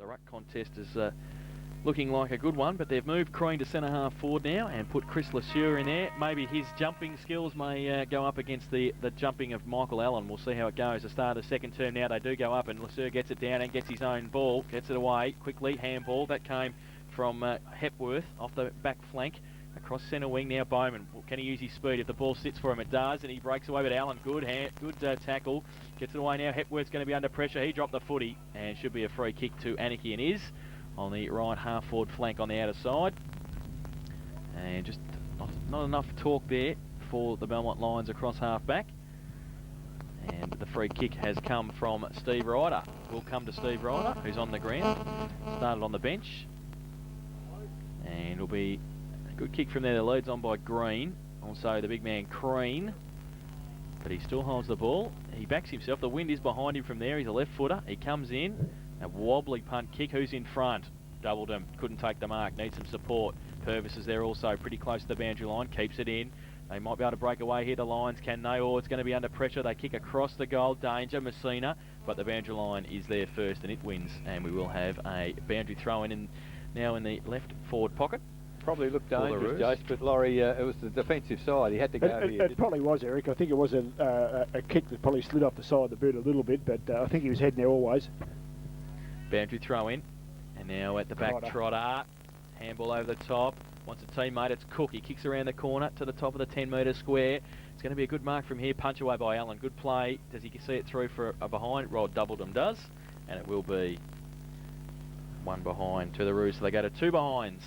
The ruck contest is looking like a good one, but they've moved Crean to centre half forward now and put Chris Lesueur in there. Maybe his jumping skills may go up against the jumping of Michael Allen. We'll see how it goes. The start of the second term now, they do go up, and Lesueur gets it down and gets his own ball, gets it away quickly, handball. That came from Hepworth off the back flank. Across centre wing now, Bowman. Can he use his speed? If the ball sits for him, it does, and he breaks away. But Allen, good tackle. Gets it away now. Hepworth's going to be under pressure. He dropped the footy, and should be a free kick to Anakie, and is on the right half forward flank on the outer side. And just not enough talk there for the Belmont Lions across half back. And the free kick has come from Steve Ryder. Will come to Steve Ryder, who's on the ground. Started on the bench. And it'll be a good kick from there. The lead's on by Green. Also the big man Crean. But he still holds the ball. He backs himself. The wind is behind him from there. He's a left footer. He comes in. A wobbly punt kick. Who's in front? Doubled him. Couldn't take the mark. Needs some support. Purvis is there also. Pretty close to the boundary line. Keeps it in. They might be able to break away here. The Lions, can they? Or it's going to be under pressure. They kick across the goal. Danger. Messina. But the boundary line is there first and it wins. And we will have a boundary throw in now in the left forward pocket. Probably looked dangerous, Jace, but Laurie, it was the defensive side. He had to go here. It probably was, Eric. I think it was a kick that probably slid off the side of the boot a little bit, but I think he was heading there always. Boundary throw in, and now at the back, Trotter. Handball over the top. Wants a teammate. It's Cook. He kicks around the corner to the top of the 10-metre square. It's going to be a good mark from here. Punch away by Allen. Good play. Does he see it through for a behind? Rod Doubledom does, and it will be one behind to the Roos. So they go to two behinds.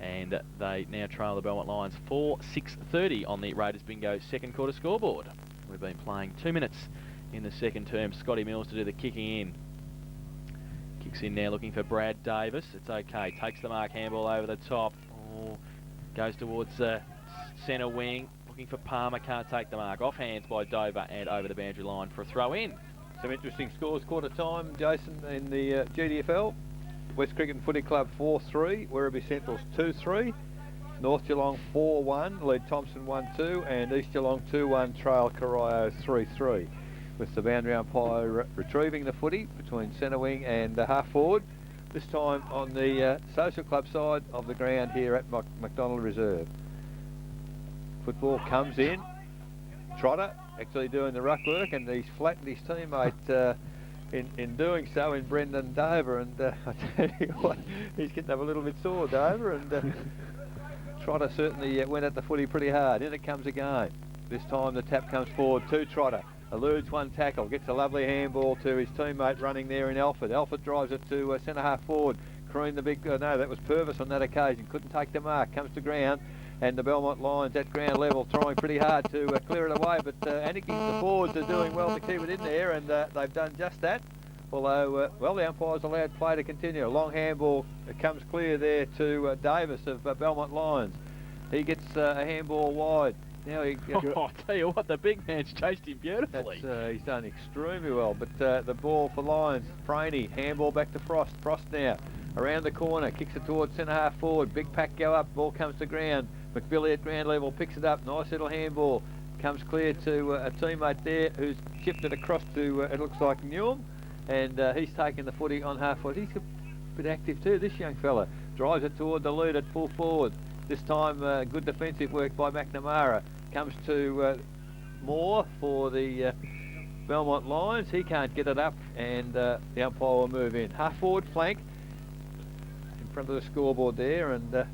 And they now trail the Belmont Lions 4-6-30 on the Raiders Bingo second quarter scoreboard. We've been playing 2 minutes in the second term. Scotty Mills to do the kicking in. Kicks in now looking for Brad Davis. It's okay. Takes the mark. Handball over the top. Oh, goes towards centre wing. Looking for Palmer. Can't take the mark. Off hands by Dover and over the boundary line for a throw in. Some interesting scores quarter time, Jason, in the GDFL. West Cricket and Footy Club 4-3, Werribee Central's 2-3, North Geelong 4-1, Lead Thompson 1-2, and East Geelong 2-1, Trail Corio 3-3. With the boundary umpire retrieving the footy between centre wing and half forward, this time on the social club side of the ground here at McDonald Reserve. Football comes in, Trotter actually doing the ruck work, and he's flattened his teammate in doing so in Brendan Dover, and I tell you what, he's getting up a little bit sore, Dover, and Trotter certainly went at the footy pretty hard. In it comes again. This time the tap comes forward to Trotter, eludes one tackle, gets a lovely handball to his teammate running there in Alford. Alford drives it to centre half forward. Crean the big, no, that was Purvis on that occasion, couldn't take the mark, comes to ground. And the Belmont Lions at ground level trying pretty hard to clear it away, but Anakie, the forwards are doing well to keep it in there, and they've done just that. Although, well, the umpire's allowed play to continue. A long handball comes clear there to Davis of Belmont Lions. He gets a handball wide. Now I'll tell you what, the big man's chased him beautifully. He's done extremely well, but the ball for Lions, Franey, handball back to Frost. Frost now around the corner, kicks it towards centre half forward. Big pack go up, ball comes to ground. McBilly at ground level picks it up, nice little handball, comes clear to a teammate there who's shifted across to, it looks like Newham, and he's taking the footy on half forward. He's a bit active too, this young fella. Drives it toward the lead at full forward. This time good defensive work by McNamara. Comes to Moore for the Belmont Lions. He can't get it up, and the umpire will move in. Half forward flank in front of the scoreboard there, and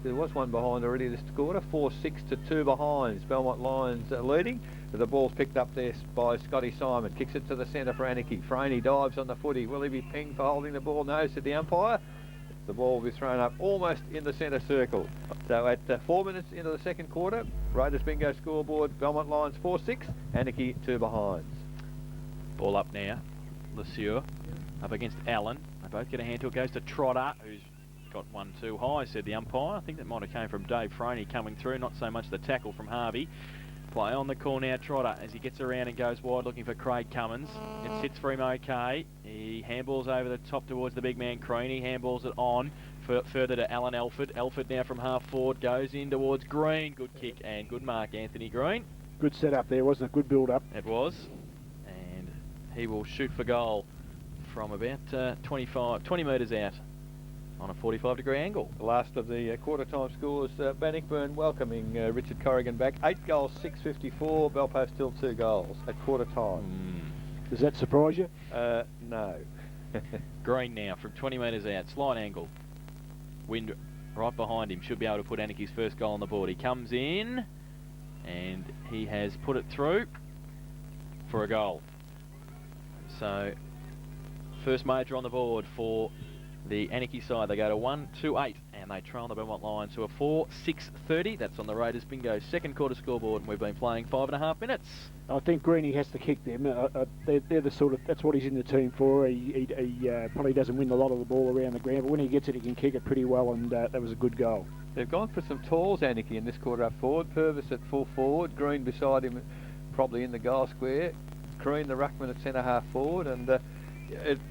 there was one behind already this quarter. 4-6 to 2 behind. Belmont Lions leading. The ball's picked up there by Scotty Simon. Kicks it to the centre for Anakie. Franey dives on the footy. Will he be pinged for holding the ball? No, said the umpire. The ball will be thrown up almost in the centre circle. So at 4 minutes into the second quarter, Raiders Bingo scoreboard, Belmont Lions 4-6, Anakie 2 behinds. Ball up now. Lesueur up against Allen. They both get a hand to it. Goes to Trotter, who's got one too high, said the umpire. I think that might have came from Dave Franey coming through, not so much the tackle from Harvey. Play on the call now, Trotter, as he gets around and goes wide looking for Craig Cummins. It sits for him okay. He handballs over the top towards the big man Crean. He handballs it on further to Alan Elford. Elford now from half forward goes in towards Green. Good kick and good mark, Anthony Green. Good setup there, wasn't it? Good build up. It was. And he will shoot for goal from about 20 metres out on a 45-degree angle. The last of the quarter time scores, Bannockburn welcoming Richard Corrigan back. 8 goals, 654, Belpost still 2 goals at quarter time. Does that surprise you? No. Green now from 20 metres out, slight angle. Wind right behind him, should be able to put Anakie's first goal on the board. He comes in and he has put it through for a goal. So first major on the board for the Anakie side. They go to 1-2-8 and they trail the Belmont Lions to a 4-6-30. That's on the Raiders Bingo second quarter scoreboard, and we've been playing 5.5 minutes. I think Greenie has to kick them. They're the sort of, that's what he's in the team for. He probably doesn't win a lot of the ball around the ground, but when he gets it, he can kick it pretty well, and that was a good goal. They've gone for some talls, Anakie, in this quarter up forward. Purvis at full forward, Green beside him, probably in the goal square. Green, the ruckman, at centre half forward, and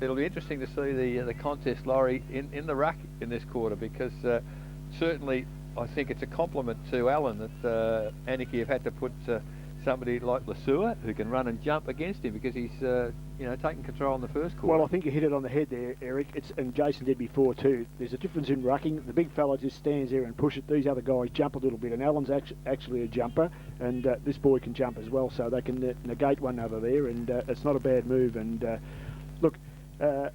it'll be interesting to see the contest, Laurie, in the ruck in this quarter, because certainly I think it's a compliment to Allen that Anakie have had to put somebody like Lesueur who can run and jump against him, because he's taking control in the first quarter. Well, I think you hit it on the head there, Eric. And Jason did before too. There's a difference in rucking. The big fella just stands there and push it. These other guys jump a little bit, and Allen's actually a jumper, and this boy can jump as well, so they can negate one another there, and it's not a bad move. And look, I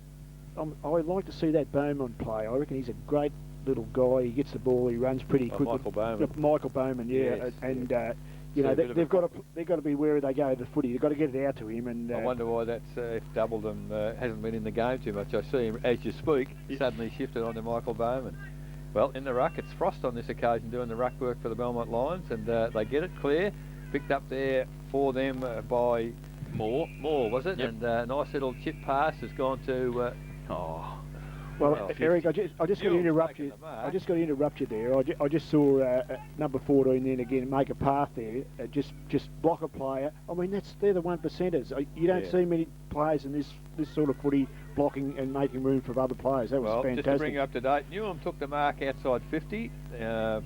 like to see that Beaumont play. I reckon he's a great little guy. He gets the ball, he runs pretty quickly. Michael Bowman. Michael Bowman, yeah. Yes. And they've got to be where they go the footy. They've got to get it out to him. And I wonder why that's if Doubledon hasn't been in the game too much. I see him as you speak suddenly shifted onto Michael Bowman. Well, in the ruck, it's Frost on this occasion doing the ruck work for the Belmont Lions, and they get it clear, picked up there for them by Moore, was it? Yep. And a nice little chip pass has gone to. Well, Eric, I just got to interrupt you. I just got to interrupt you there. I just saw number 14 then again make a path there, just block a player. I mean, they're the 1%ers. You don't see many players in this sort of footy blocking and making room for other players. That was fantastic. Just to bring you up to date, Newham took the mark outside 50.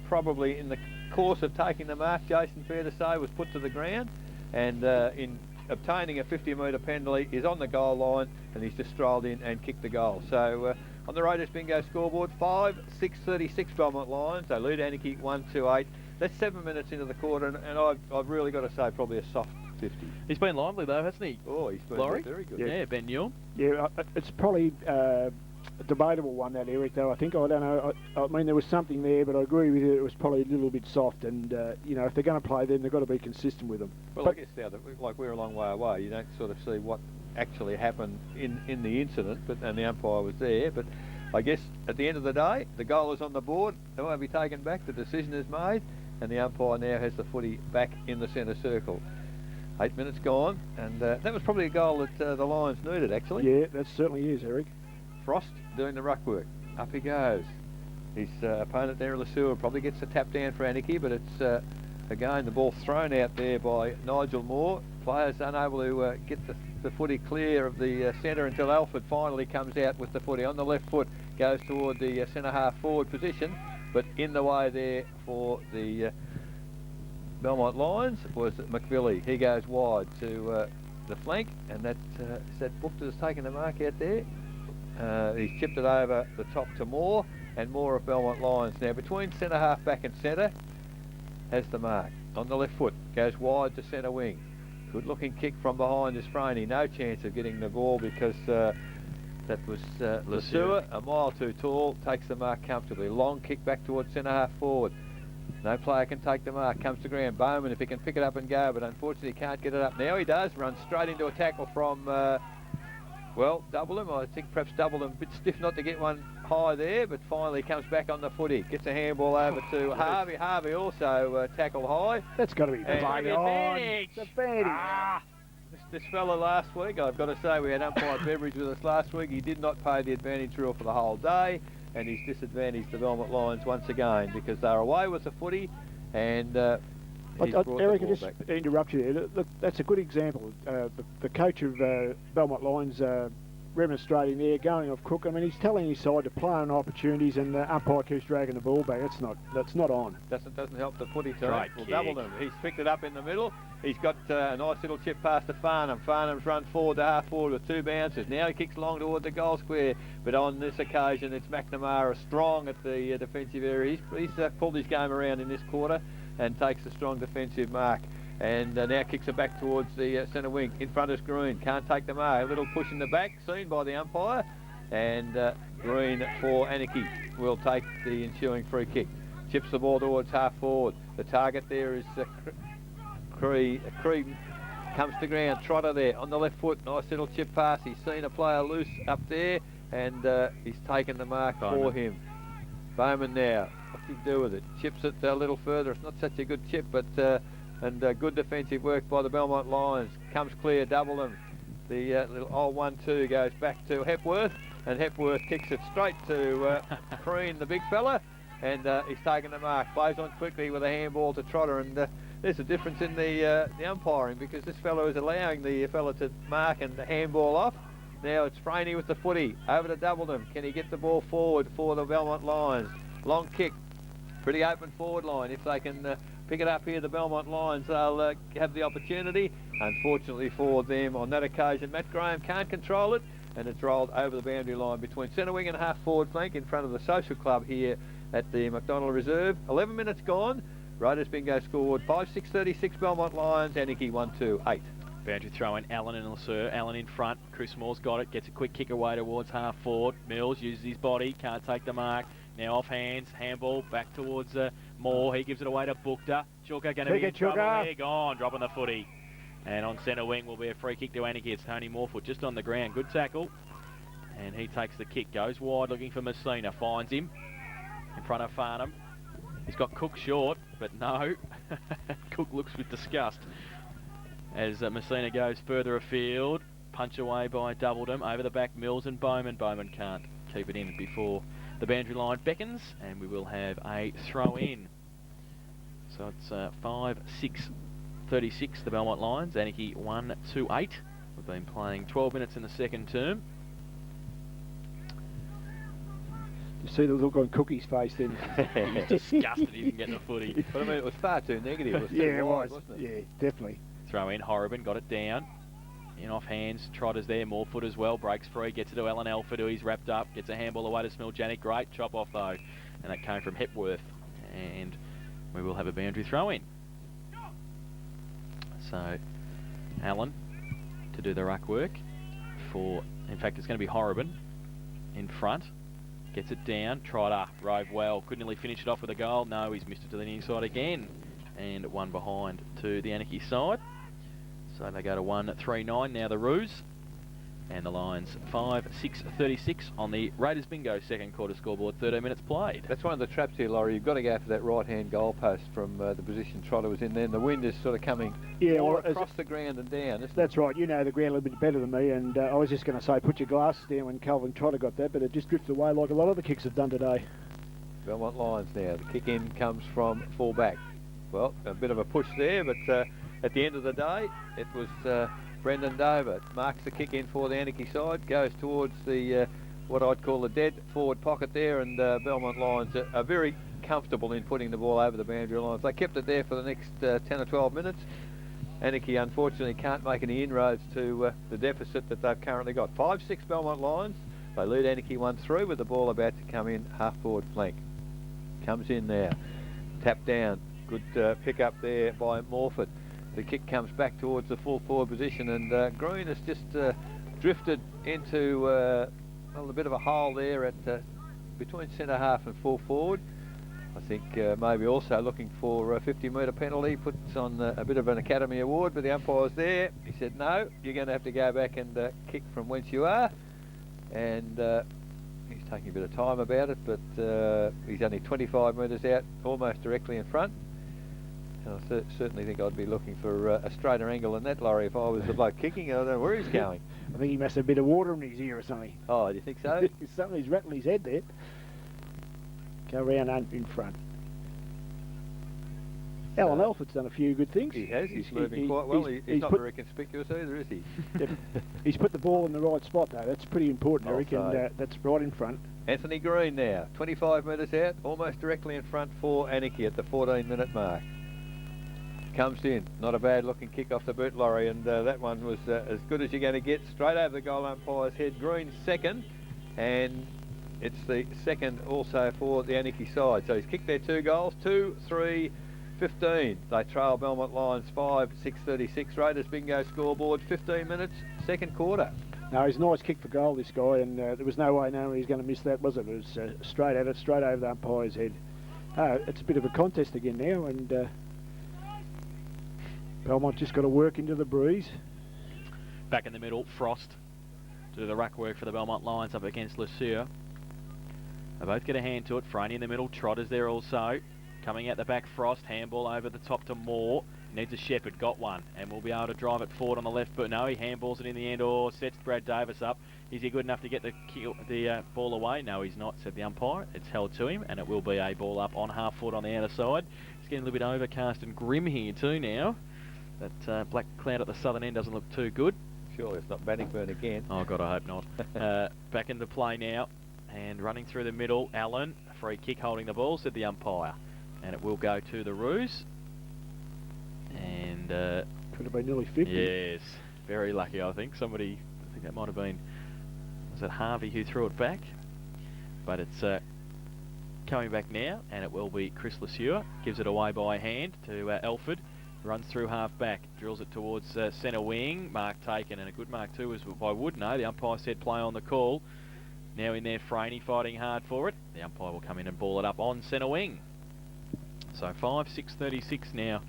Probably in the course of taking the mark, Jason, fair to say, was put to the ground, and in obtaining a 50-metre penalty, is on the goal line, and he's just strolled in and kicked the goal. So on the Raiders Bingo scoreboard, 5-6-36 Belmont Lions. They lead Anakie 1-2-8. That's 7 minutes into the quarter, and I've really got to say probably a soft 50. He's been lively though, hasn't he? Oh, he's been very good. Yeah, Ben Newham. Yeah, it's probably a debatable one, that, Eric, though. I think, I don't know, I mean, there was something there, but I agree with you, it was probably a little bit soft, and if they're going to play them, they've got to be consistent with them. Well, I guess now that we're a long way away, you don't sort of see what actually happened in the incident, and the umpire was there, but I guess at the end of the day, the goal is on the board, it won't be taken back, the decision is made, and the umpire now has the footy back in the centre circle. 8 minutes gone, and that was probably a goal that the Lions needed, actually. Yeah, that certainly is, Eric. Frost doing the ruck work. Up he goes. His opponent there, Lesueur, probably gets a tap down for Anakie, but it's, again, the ball thrown out there by Nigel Moore. Players unable to get the footy clear of the centre until Alford finally comes out with the footy on the left foot, goes toward the centre half forward position, but in the way there for the Belmont Lions was McVilly. He goes wide to the flank, and is that Booked has taken the mark out there. He's chipped it over the top to Moore, and Moore of Belmont Lions now between centre half back and centre has the mark on the left foot, goes wide to centre wing. Good looking kick from behind is Franey, no chance of getting the ball because that was Lesueur, a mile too tall, takes the mark comfortably. Long kick back towards centre half forward. No player can take the mark, comes to ground. Bowman, if he can pick it up and go, but unfortunately he can't get it up. Now he does, runs straight into a tackle from Doubledon. I think perhaps Doubledon a bit stiff not to get one high there, but finally comes back on the footy. Gets a handball over to Harvey. Harvey also tackled high. That's got to be played on. It's a advantage. This fella last week, I've got to say, we had umpire Beveridge with us last week. He did not pay the advantage rule for the whole day, and he's disadvantaged the Belmont Lions once again because they're away with the footy, and Eric, I just interrupt you there. Look, that's a good example. The coach of Belmont Lions remonstrating there, going off Cook. I mean, he's telling his side to play on opportunities, and the umpire keeps dragging the ball back. That's not on. Doesn't help the footy team. Great We'll kick. double them. He's picked it up in the middle. He's got a nice little chip pass to Farnham. Farnham's run forward to half forward with 2 bounces. Now he kicks long toward the goal square, but on this occasion it's McNamara strong at the defensive area. He's pulled his game around in this quarter and takes a strong defensive mark. And now kicks it back towards the centre wing. In front is Green. Can't take the mark. A little push in the back, seen by the umpire. And Green for Anakie will take the ensuing free kick. Chips the ball towards half forward. The target there is Cree. Cree comes to ground. Trotter there on the left foot. Nice little chip pass. He's seen a player loose up there, and he's taken the mark for him. Bowman now. What's he do with it? Chips it a little further. It's not such a good chip, but good defensive work by the Belmont Lions. Comes clear, double them. The little old 1-2 goes back to Hepworth, and Hepworth kicks it straight to Crean, the big fella, and he's taken the mark. Plays on quickly with a handball to Trotter, and there's a difference in the umpiring, because this fellow is allowing the fella to mark and the handball off. Now it's Franey with the footy, over to Doubledham. Can he get the ball forward for the Belmont Lions? Long kick, pretty open forward line. If they can pick it up here, the Belmont Lions, they'll have the opportunity. Unfortunately for them on that occasion, Matt Graham can't control it, and it's rolled over the boundary line between centre wing and half forward flank in front of the Social Club here at the McDonald Reserve. 11 minutes gone. Raiders bingo scored 5-6-36 Belmont Lions, Anakie 1-2-8. Boundary throw in, Allen and Lasser. Allen in front. Chris Moore's got it. Gets a quick kick away towards half forward. Mills uses his body. Can't take the mark. Now off hands. Handball back towards Moore. He gives it away to Bookter. Chuka going to be in trouble there. Gone. Dropping the footy. And on centre wing will be a free kick to Anakie. It's Tony Morefoot just on the ground. Good tackle. And he takes the kick. Goes wide looking for Messina. Finds him in front of Farnham. He's got Cook short, but no. Cook looks with disgust as Messina goes further afield. Punch away by Doubledham. Over the back, Mills and Bowman. Bowman can't keep it in before the boundary line beckons, and we will have a throw in. So it's 5-6-36, the Belmont Lions. Anakie 1-2-8. We've been playing 12 minutes in the second term. You see the look on Cookie's face then? He's disgusted he didn't get the footy. But I mean, it was far too negative. It was Yeah, it wide, was. wasn't it? Yeah, definitely. Throw in, Horrobin got it down. In off hands, Trotter's there, Morefoot as well, breaks free, gets it to Alan Alford, who he's wrapped up, gets a handball away to Smiljanic, great chop off though, and that came from Hepworth, and we will have a boundary throw in. So, Allen to do the ruck work for, in fact it's going to be Horrobin in front, gets it down, Trotter, rove well, couldn't nearly finish it off with a goal, no, he's missed it to the near side again, and one behind to the Anakie side. So they go to 1-3-9 now, the Roos, and the Lions 5-6-36 on the Raiders bingo second quarter scoreboard, 13 minutes played. That's one of the traps here, Laurie. You've got to go for that right-hand goal post from the position Trotter was in there, and the wind is sort of coming more across the ground and down. That's right. You know the ground a little bit better than me, and I was just going to say put your glasses down when Calvin Trotter got that, but it just drifted away like a lot of the kicks have done today. Belmont Lions now. The kick in comes from full back. Well, a bit of a push there, but at the end of the day, it was Brendan Dover. Marks the kick in for the Anakie side, goes towards the what I'd call the dead forward pocket there, and Belmont Lions are very comfortable in putting the ball over the boundary lines. They kept it there for the next 10 or 12 minutes. Anakie unfortunately can't make any inroads to the deficit that they've currently got. 5-6 Belmont Lions. They lead Anakie 1-3 with the ball about to come in half forward flank. Comes in there, tap down. Good pick up there by Morford. The kick comes back towards the full forward position, and Green has just drifted into a bit of a hole there at between centre half and full forward. I think maybe also looking for a 50-metre penalty, puts on a bit of an Academy Award, but the umpire's there. He said, no, you're going to have to go back and kick from whence you are. And he's taking a bit of time about it, but he's only 25 metres out, almost directly in front. And I certainly think I'd be looking for a straighter angle than that, Laurie, if I was the bloke kicking. I don't know where he's going. I think he must have a bit of water in his ear or something. Oh, do you think so? Something's rattling his head there. Go round in front. Alan Alford's done a few good things. He has. He's moving quite well. He's not very conspicuous either, is he? He's put the ball in the right spot, though. That's pretty important, Eric, Also, and that's right in front. Anthony Green now, 25 metres out, almost directly in front for Anakie at the 14-minute mark. Comes in, not a bad looking kick off the boot, Laurie, and that one was as good as you're going to get, straight over the goal umpire's head. Green second, and it's the second also for the Anakie side. So he's kicked their 2 goals, 2, 3, 15. They trail Belmont Lions 5, 6:36. Raiders bingo scoreboard, 15 minutes, second quarter. No, he's a nice kick for goal, this guy, and there was no way he was going to miss that, was it? It was straight at it, straight over the umpire's head. It's a bit of a contest again now, and Belmont just got to work into the breeze. Back in the middle, Frost do the ruck work for the Belmont Lions up against LeSueur. They both get a hand to it. Franey in the middle, Trotter's there also. Coming out the back, Frost, handball over the top to Moore. Needs a Shepherd, got one, and will be able to drive it forward on the left, but no, he handballs it in the end, or sets Brad Davis up. Is he good enough to get the ball away? No, he's not, said the umpire. It's held to him, and it will be a ball up on half foot on the outer side. It's getting a little bit overcast and grim here too now. That black cloud at the southern end doesn't look too good. Surely it's not Bannockburn again. Oh God, I hope not. Back into play now, and running through the middle, Allen, free kick holding the ball, said the umpire. And it will go to the Roos. And could have been nearly 50. Yes, very lucky, I think. I think that might have been, was it Harvey who threw it back? But it's coming back now, and it will be Chris LeSueur. Gives it away by hand to Alford. Runs through half back, drills it towards centre wing. Mark taken, and a good mark too was by Wood. No, the umpire said play on the call. Now in there, Franey fighting hard for it. The umpire will come in and ball it up on centre wing. So 5, 6:36 now,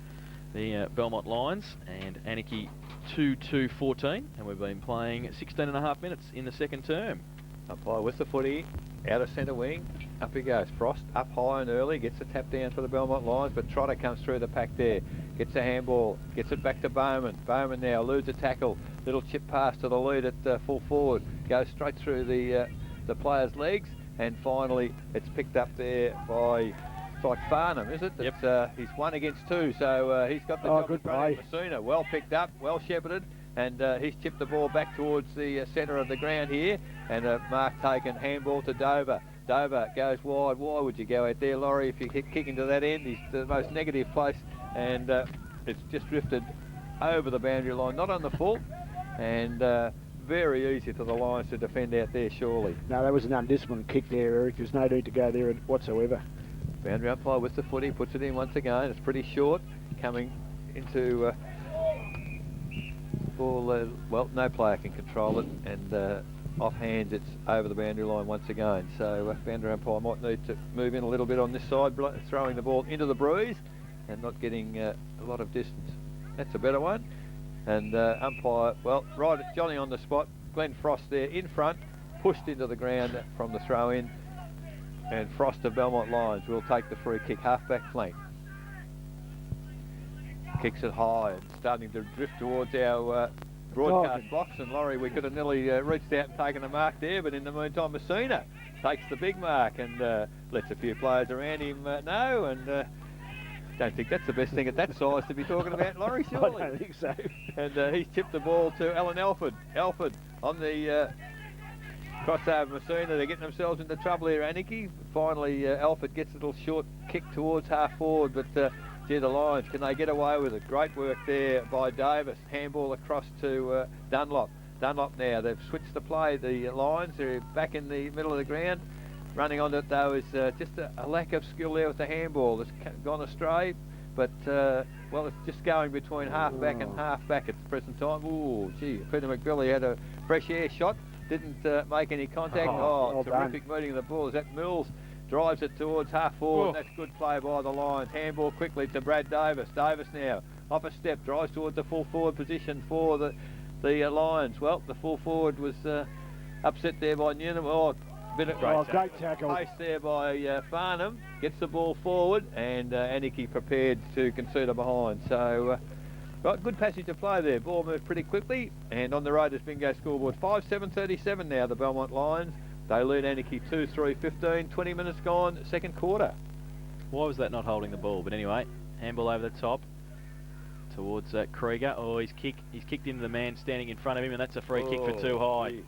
the Belmont Lions, and Anakie 2-2-14, and we've been playing 16.5 minutes in the second term. Umpire with the footy, out of centre wing, up he goes. Frost up high and early, gets a tap down for the Belmont Lions, but Trotter comes through the pack there, gets a handball, gets it back to Bowman. Bowman now eludes a tackle, little chip pass to the lead at full forward, goes straight through the player's legs, and finally it's picked up there by, it's like Farnham, is it? Yep. He's 1 against 2, so he's got the job good in front play. of Messina. Well picked up, well shepherded, and he's chipped the ball back towards the centre of the ground here, and mark taken, handball to Dover. Dover goes wide. Why would you go out there, Laurie, if you kick into that end? He's the most negative place, and it's just drifted over the boundary line, not on the full, and very easy for the Lions to defend out there, surely. No, that was an undisciplined kick there, Eric. There's no need to go there whatsoever. Boundary umpire with the footy, puts it in once again. It's pretty short, coming into ball. Well, no player can control it, and off hands, it's over the boundary line once again. So boundary umpire might need to move in a little bit on this side, throwing the ball into the breeze and not getting a lot of distance. That's a better one. And umpire, well, right at Johnny on the spot. Glenn Frost there in front, pushed into the ground from the throw-in. And Frost of Belmont Lions will take the free kick, half-back flank. Kicks it high and starting to drift towards our broadcast box. And Laurie, we could have nearly reached out and taken a mark there, but in the meantime, Messina takes the big mark and lets a few players around him know. And don't think that's the best thing at that size to be talking about, Laurie, surely. I don't think so. And he's tipped the ball to Alan Alford. Alford on the crossover Messina. They're getting themselves into trouble here, Anakie. Finally, Alford gets a little short kick towards half forward, but gee, the Lions, can they get away with it? Great work there by Davis. Handball across to Dunlop. Dunlop now, they've switched the play. The Lions, they're back in the middle of the ground. Running on it though is just a lack of skill there with the handball. It's gone astray, but well, it's just going between half back and half back at the present time. Ooh, gee, Peter McBilly had a fresh air shot, didn't make any contact. Well terrific meeting of the ball. Is that Mills drives it towards half forward. That's good play by the Lions. Handball quickly to Brad Davis. Davis now off a step, drives towards the full forward position for the Lions. Well, the full forward was upset there by Newman. Bit of great tackle. Pace there by Farnham. Gets the ball forward, and Anakie prepared to concede a behind. So, right, good passage of play there. Ball moved pretty quickly, and on the Raiders bingo scoreboard, 5-7-37 now, the Belmont Lions. They lead Anakie 2-3-15, 20 minutes gone, second quarter. Why was that not holding the ball? But anyway, Handball over the top towards Krieger. Oh, he's kicked into the man standing in front of him, and that's a free kick for too high. Gee.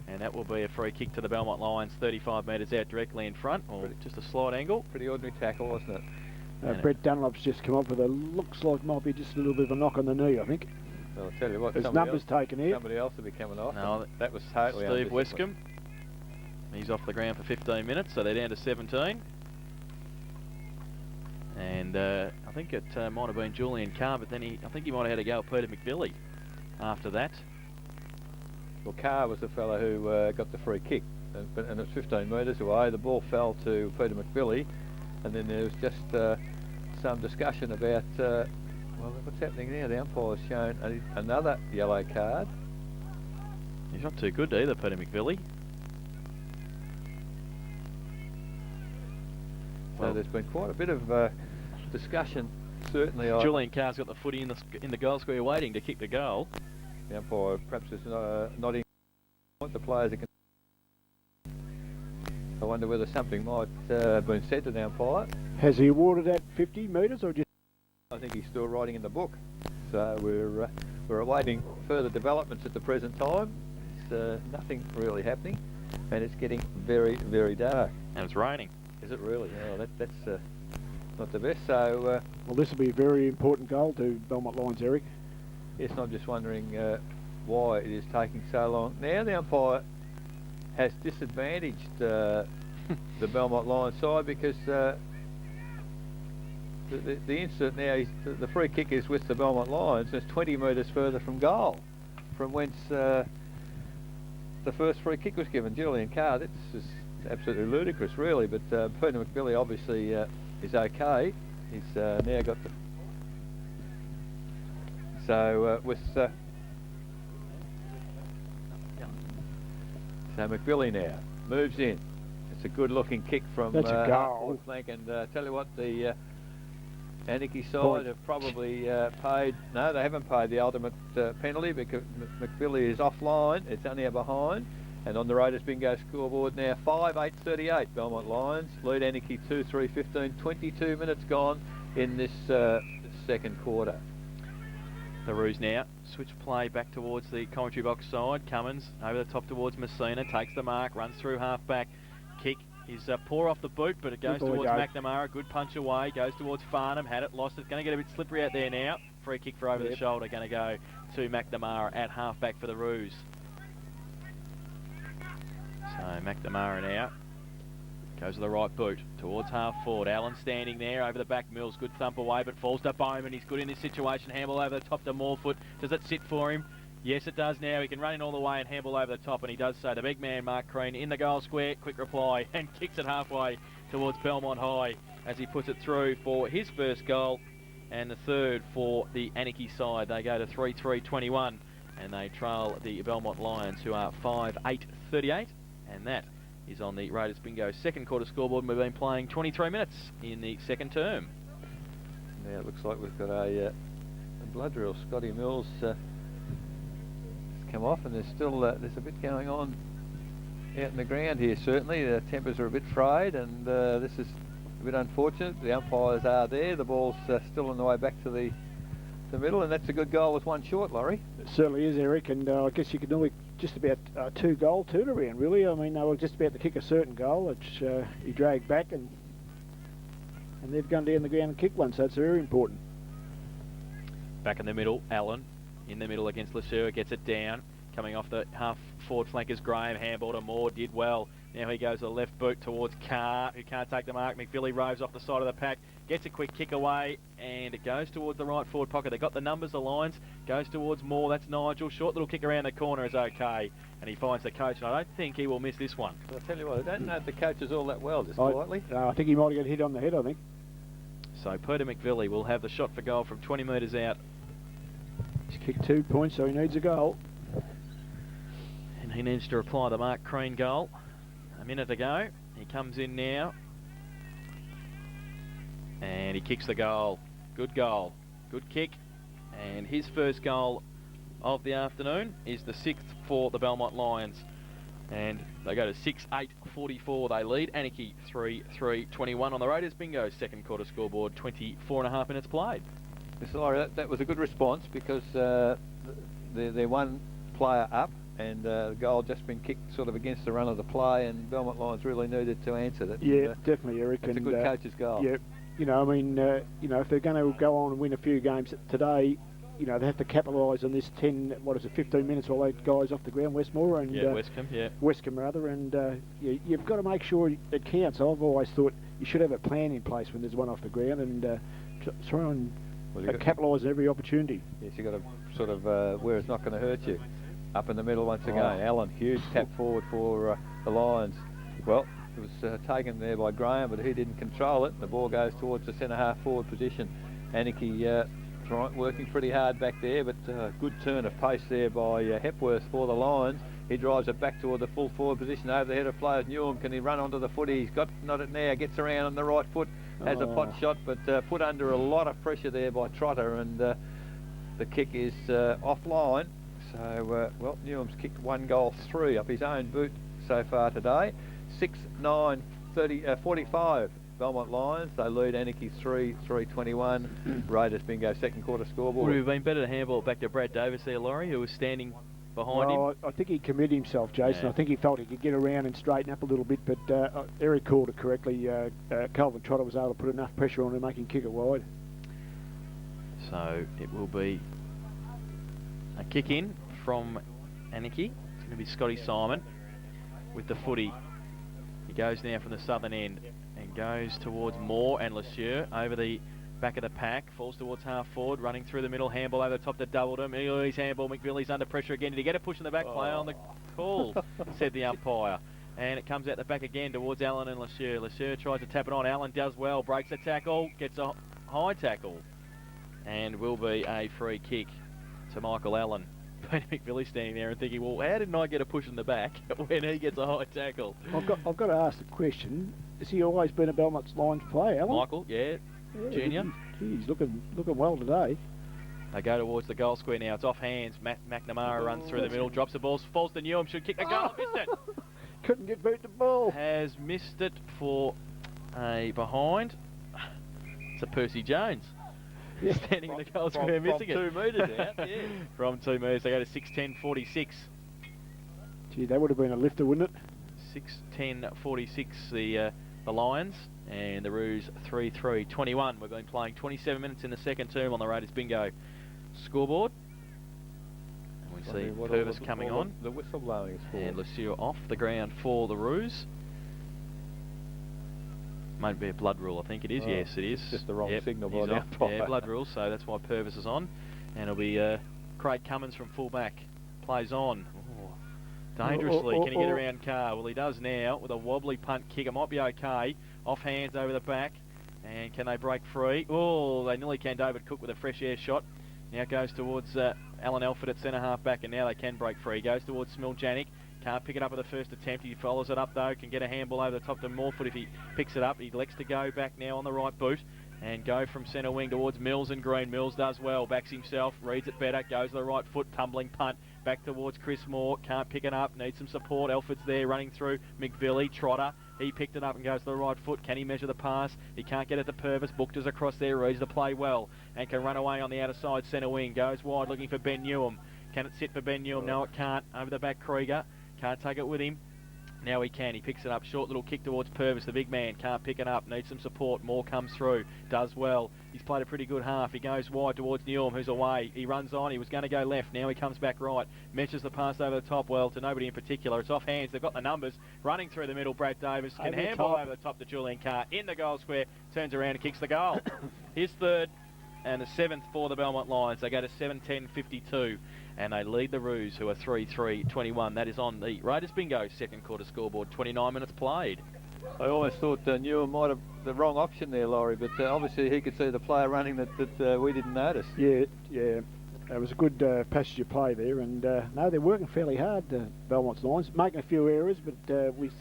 And that will be a free kick to the Belmont Lions, 35 metres out directly in front, or just a slight angle. Pretty ordinary tackle, wasn't it? Brett Dunlop's just come up with a looks like might be just a little bit of a knock on the knee, I think. Well, I'll tell you what, There's numbers taken here. Somebody else will be coming off. No, that was totally Steve undisciplined. Wescombe. He's off the ground for 15 minutes, so they're down to 17. And I think it might have been Julian Carr, but then I think he might have had a go at Peter McBilly after that. Well, Carr was the fellow who got the free kick, and it was 15 metres away. The ball fell to Peter McBilly, and then there was just some discussion about, well, what's happening there? The umpire's shown another yellow card. He's not too good either, Peter McBilly. So there's been quite a bit of discussion, certainly. Julian Carr's got the footy in the goal square waiting to kick the goal. The umpire perhaps is not in what the players are. I wonder whether something might have been said to the umpire. Has he awarded at 50 metres or just? I think he's still writing in the book. So we're awaiting further developments at the present time. There's nothing really happening, and it's getting very, very dark. And it's raining. Is it really? Oh, that's not the best. So Well, this will be a very important goal to Belmont Lions, Eric. yes, I'm just wondering why it is taking so long. Now the umpire has disadvantaged the Belmont Lions side because the instant now, the free kick is with the Belmont Lions. It's 20 metres further from goal, from whence the first free kick was given. Julian Carr, this is absolutely ludicrous, really. But Peter McBilly obviously is okay. He's now got the. So with so McBilly now moves in. It's a good-looking kick from That's a goal. forward flank, and tell you what, the Anakie side Point. have probably paid. No, they haven't paid the ultimate penalty because McBilly is offline. It's only a behind, and on the Raiders bingo scoreboard now 5-8-38. Belmont Lions lead Anakie 2-3-15. 22 minutes gone in this second quarter. The Roos now switch play back towards the commentary box side. Cummins over the top towards Messina, takes the mark, runs through half back. Kick is poor off the boot, but it goes towards McNamara. Good punch away, goes towards Farnham, had it, lost it. Going to get a bit slippery out there now. Free kick for over the shoulder, going to go to McNamara at half back for the Roos. So McNamara now goes to the right boot towards half forward. Allen standing there over the back. Mills, good thump away, but falls to Bowman. He's good in this situation. Handball over the top to Morefoot. Does it sit for him? Yes, it does now. He can run in all the way and handball over the top, and he does so. The big man, Mark Crean, in the goal square. Quick reply and kicks it halfway towards Belmont High as he puts it through for his first goal and the third for the Anakie side. They go to 3-3-21, and they trail the Belmont Lions, who are 5-8-38, and that is on the Raiders Bingo second quarter scoreboard, and we've been playing 23 minutes in the second term. Now it looks like we've got a blood drill. Scotty Mills has come off, and there's still there's a bit going on out in the ground here. Certainly the tempers are a bit frayed, and this is a bit unfortunate. The umpires are there. The ball's still on the way back to the middle, and that's a good goal with one short, Laurie. It certainly is, Eric, and I guess you could normally just about 2-goal turnaround, really. I mean, they were just about to kick a certain goal, which he dragged back, and they've gone down the ground and kicked one, so it's very important. Back in the middle, Allen in the middle against Lesueur, gets it down. Coming off the half forward flankers, Graham, handball to Moore, did well. Now he goes the left boot towards Carr, who can't take the mark. McBilly roves off the side of the pack, gets a quick kick away, and it goes towards the right forward pocket. They got the numbers, the lines, goes towards Moore. That's Nigel. Short little kick around the corner is okay, and he finds the coach, and I don't think he will miss this one. I'll tell you what, I don't know if the coach is all that well, just quietly. I think he might have got hit on the head, I think. So Peter McBilly will have the shot for goal from 20 metres out. He's kicked 2 points, so he needs a goal. And he needs to reply the Mark Crean goal. A minute ago. He comes in now. And he kicks the goal. Good goal. Good kick. And his first goal of the afternoon is the 6th for the Belmont Lions. And they go to 6-8-44. They lead. Anakie 3-3-21 on the Raiders Bingo. Second quarter scoreboard, 24.5 minutes played. Sorry, that was a good response because they're one player up and the goal just been kicked sort of against the run of the play, and Belmont Lions really needed to answer that. Yeah, definitely, Eric. It's a good coach's goal. Yeah, you know, I mean, if they're going to go on and win a few games today, they have to capitalise on this 15 minutes while those guys off the ground, Westmore and Westcombe rather, and you've got to make sure it counts. I've always thought you should have a plan in place when there's one off the ground and try and capitalise on every opportunity. Yes, you've got to sort of where it's not going to hurt you. Up in the middle once again, Allen, huge tap forward for the Lions. Well, it was taken there by Graham, but he didn't control it. The ball goes towards the centre half forward position. Anakie working pretty hard back there, but good turn of pace there by Hepworth for the Lions. He drives it back toward the full forward position over the head of Flyers Newham. Can he run onto the footy? He's got not it now, gets around on the right foot, has a pot shot, but put under a lot of pressure there by Trotter, and the kick is offline. So, Newham's kicked 1 goal 3 up his own boot so far today. 6-9-45 Belmont Lions. They lead Anakie 3-3-21. Raiders Bingo second quarter scoreboard. Would it have been better to handball it back to Brad Davis there, Laurie, who was standing behind him? I think he committed himself, Jason. Yeah. I think he felt he could get around and straighten up a little bit, but Eric called it correctly. Calvin Trotter was able to put enough pressure on him to make him kick it wide. So it will be a kick in from Anakie. It's going to be Scotty Simon with the footy. He goes now from the southern end and goes towards Moore and LeSueur over the back of the pack. Falls towards half forward, running through the middle. Handball over the top to Doubledham. He's handball. McVillie's under pressure again. Did he get a push in the back? Play on the call, said the umpire. And it comes out the back again towards Allen and LeSueur. LeSueur tries to tap it on. Allen does well. Breaks a tackle. Gets a high tackle. And will be a free kick to Michael Allen. Peter McVillie standing there and thinking, well, how didn't I get a push in the back when he gets a high tackle? I've got to ask the question: has he always been a Belmont Lions player, Alan? Michael, yeah, junior. He's looking well today. They go towards the goal square now. It's off hands. McNamara runs through the middle, drops the ball, falls to Newham, should kick the goal, missed it. Couldn't get beat the ball. Has missed it for a behind. It's a Percy Jones. Yeah. Standing in the goal square, missing it. From 2 metres out, yeah. From 2 metres, they go to 6-10-46. Gee, that would have been a lifter, wouldn't it? 6-10-46, the Lions, and the Roos 3-3-21. We've been playing 27 minutes in the second term on the Raiders Bingo scoreboard. And we see Purvis coming on. The whistle blowing is for. And LeSueur off the ground for the Roos. Might be a blood rule, I think it is. Yes, it is. Just the wrong signal by the umpire. Yeah, blood rule, so that's why Purvis is on. And it'll be Craig Cummins from fullback. Plays on. Ooh. Dangerously. Can he get around Carr? Well, he does now with a wobbly punt kick. It might be okay. Off hands over the back. And can they break free? Oh, they nearly can. David Cook with a fresh air shot. Now it goes towards Alan Elford at centre half back, and now they can break free. Goes towards Smiljanik. Can't pick it up at the first attempt. He follows it up though. Can get a handball over the top to Morfoot if he picks it up. He elects to go back now on the right boot and go from centre wing towards Mills and Green. Mills does well. Backs himself. Reads it better. Goes to the right foot. Tumbling punt. Back towards Chris Moore. Can't pick it up. Needs some support. Elford's there running through. McVillie. Trotter. He picked it up and goes to the right foot. Can he measure the pass? He can't get it to Purvis. Booked us across there. Reads to play well and can run away on the outer side centre wing. Goes wide looking for Ben Newham. Can it sit for Ben Newham? No, it can't. Over the back, Krieger. Can't take it with him. Now he can. He picks it up. Short little kick towards Purvis. The big man can't pick it up. Needs some support. Moore comes through. Does well. He's played a pretty good half. He goes wide towards Newham, who's away. He runs on. He was going to go left. Now he comes back right. Measures the pass over the top. Well, to nobody in particular. It's off hands. They've got the numbers. Running through the middle, Brad Davis can handball over the top to Julian Carr. In the goal square. Turns around and kicks the goal. His third and the seventh for the Belmont Lions. They go to 7-10-52. And they lead the Roos, who are 3-3-21. That is on the Raiders Bingo second quarter scoreboard. 29 minutes played. I almost thought Newham might have the wrong option there, Laurie, but obviously he could see the player running that we didn't notice. Yeah. It was a good passage of play there, and no, they're working fairly hard, Belmont's Lions, making a few errors, but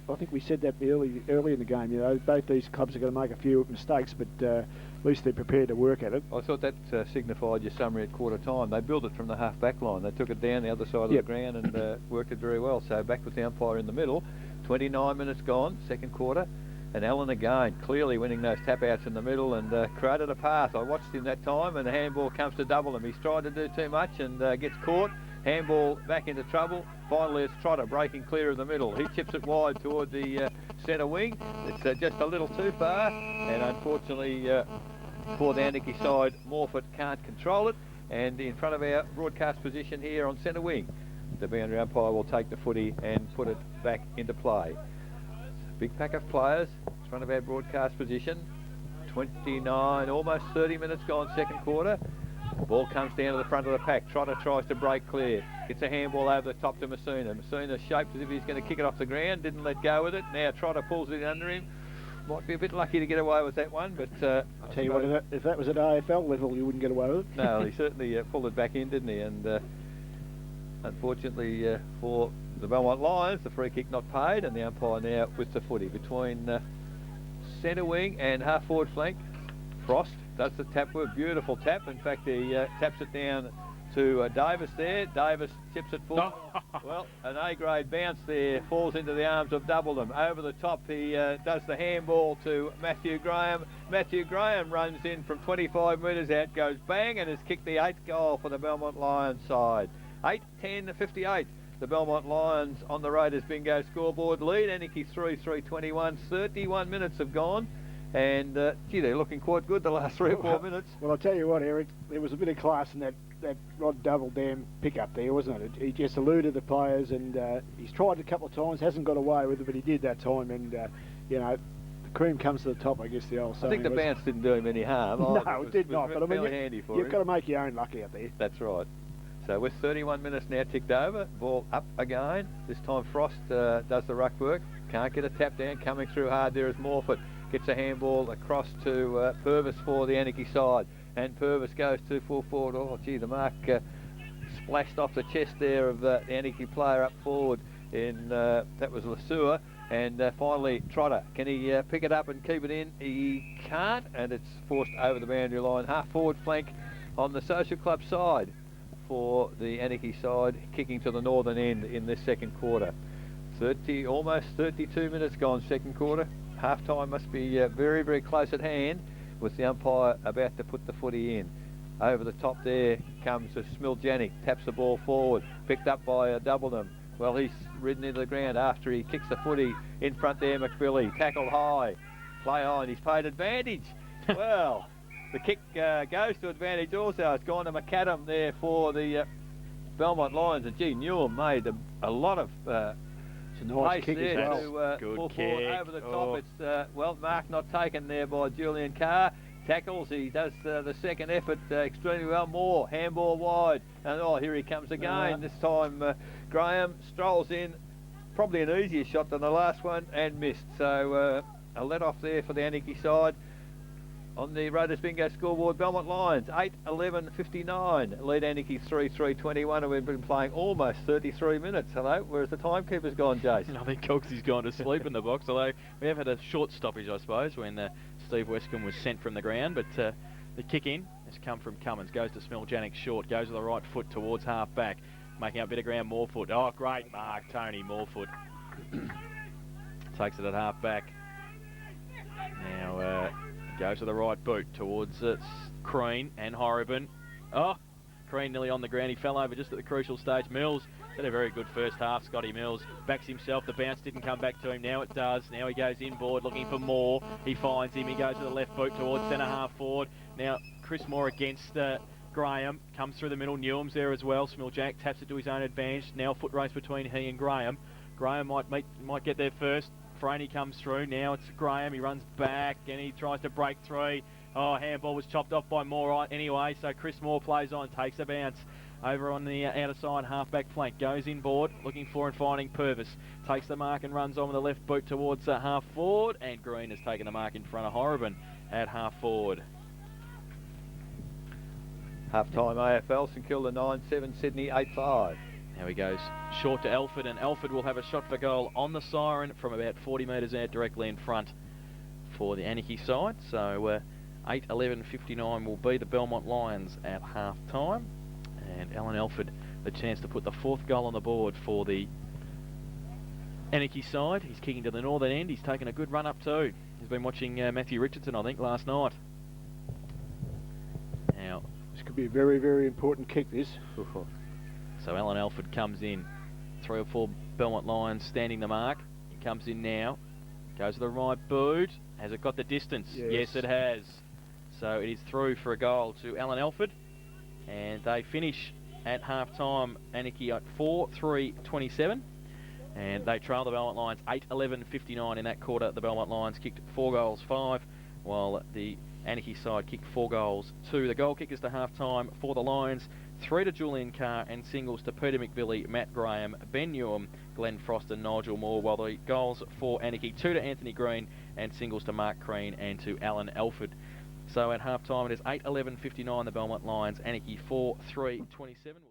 I think we said that early in the game. You know, both these clubs are going to make a few mistakes, but at least they're prepared to work at it. I thought that signified your summary at quarter time. They built it from the half-back line. They took it down the other side of the ground and worked it very well. So back with the umpire in the middle. 29 minutes gone, second quarter. And Allen again, clearly winning those tap-outs in the middle and created a path. I watched him that time, and the handball comes to double him. He's tried to do too much and gets caught. Handball back into trouble. Finally, it's Trotter breaking clear of the middle. He chips it wide toward the centre wing. It's just a little too far, and unfortunately for the Anakie side, Morford can't control it. And in front of our broadcast position here on centre wing, the boundary umpire will take the footy and put it back into play. Big pack of players in front of our broadcast position. 29, almost 30 minutes gone, second quarter. Ball comes down to the front of the pack. Trotter tries to break clear. Gets a handball over the top to Masuna. Masuna shaped as if he's going to kick it off the ground. Didn't let go with it. Now Trotter pulls it under him. Might be a bit lucky to get away with that one, but I'll tell you what, if that was at AFL level, you wouldn't get away with it. No, he certainly pulled it back in, didn't he? And unfortunately for the Belmont Lions, the free kick not paid, and the umpire now with the footy between centre wing and half forward flank. Frost does the tap work, beautiful tap. In fact, he taps it down to Davis there. Davis chips it forward. Well, an A-grade bounce there, falls into the arms of Doubledham. Over the top, he does the handball to Matthew Graham. Matthew Graham runs in from 25 metres out, goes bang, and has kicked the 8th goal for the Belmont Lions side. 8-10-58. The Belmont Lions on the Raiders bingo scoreboard lead. Anakie 3-3-21. 31 minutes have gone. And, gee, they're looking quite good the last 3 or 4 minutes. Well, I'll tell you what, Eric, there was a bit of class in that Rod Doubledam pick-up there, wasn't it? He just eluded the players, and he's tried a couple of times, hasn't got away with it, but he did that time. And, you know, the cream comes to the top, I guess the old saying. I think the bounce didn't do him any harm. No, it did not. But I mean, handy for you've him. got to make your own luck out there. That's right. So with 31 minutes now ticked over, ball up again. This time Frost does the ruck work. Can't get a tap down. Coming through hard there is Morford. Gets a handball across to Purvis for the Anakie side. And Purvis goes too full forward. Oh, gee, the mark splashed off the chest there of the Anakie player up forward. That was Lesueur. And finally, Trotter. Can he pick it up and keep it in? He can't, and it's forced over the boundary line. Half forward flank on the Social Club side for the Anakie side, kicking to the northern end in this second quarter. Almost 32 minutes gone, second quarter. Half time must be very, very close at hand, with the umpire about to put the footy in. Over the top there comes Smiljanic, taps the ball forward, picked up by Doubledham. Well, he's ridden into the ground after he kicks the footy in front there. McBilly tackled high, play on. He's paid advantage. Well, the kick goes to advantage also. It's gone to McAdam there for the Belmont Lions. And gee, Newham made a lot of it's a nice kick there as well. to pull forward over the top. It's well, mark not taken there by Julian Carr. Tackles, he does the second effort extremely well. More handball wide, and oh, here he comes again. This time Graham strolls in, probably an easier shot than the last one, and missed. So a let off there for the Anakie side. On the Raiders bingo scoreboard, Belmont Lions 8-11-59, lead Anakie 3-3-21, and we've been playing almost 33 minutes. Hello, where's the timekeeper's gone, Jason? I think Cogsy's gone to sleep in the box, although we have had a short stoppage, I suppose, when Steve Westcombe was sent from the ground, but the kick in has come from Cummins, goes to Smiljanic short, goes with the right foot towards half back, making up a bit of ground. Morfoot, oh great mark, Tony Morfoot takes it at half back. Now goes to the right boot towards Crean and Horriban. Oh, Crean nearly on the ground. He fell over just at the crucial stage. Mills had a very good first half. Scotty Mills backs himself. The bounce didn't come back to him. Now it does. Now he goes inboard looking for Moore. He finds him. He goes to the left boot towards centre half forward. Now Chris Moore against Graham. Comes through the middle. Newham's there as well. Smiljanic taps it to his own advantage. Now foot race between he and Graham. Graham might get there first. Franey comes through. Now it's Graham. He runs back and he tries to break through. Oh, handball was chopped off by Moore anyway. So Chris Moore plays on, takes a bounce over on the outer side half-back flank. Goes inboard, looking for and finding Purvis. Takes the mark and runs on with the left boot towards half forward. And Green has taken the mark in front of Horriban at half forward. Half-time AFL, St Kilda 9-7, Sydney 8-5. Now he goes short to Alford, and Alford will have a shot for goal on the siren from about 40 metres out directly in front for the Anakie side. So 8:11:59 will be the Belmont Lions at half-time. And Alan Alford, the chance to put the 4th goal on the board for the Anakie side. He's kicking to the northern end. He's taken a good run up too. He's been watching Matthew Richardson, I think, last night. Now, this could be a very, very important kick, this. So Alan Alford comes in. 3 or 4 Belmont Lions standing the mark. He comes in now. Goes to the right boot. Has it got the distance? Yes, it has. So it is through for a goal to Alan Alford. And they finish at half-time, Anakie at 4-3-27. And they trail the Belmont Lions 8:11:59 in that quarter. The Belmont Lions kicked 4 goals, 5, while the Anakie side kicked 4 goals, 2. The goal kickers to half-time for the Lions, 3 to Julian Carr, and singles to Peter McBilly, Matt Graham, Ben Newham, Glenn Frost and Nigel Moore, while the goals for Anakie, 2 to Anthony Green, and singles to Mark Crean and to Alan Alford. So at half-time it is 8:11:59, the Belmont Lions, Anakie 4-3-27.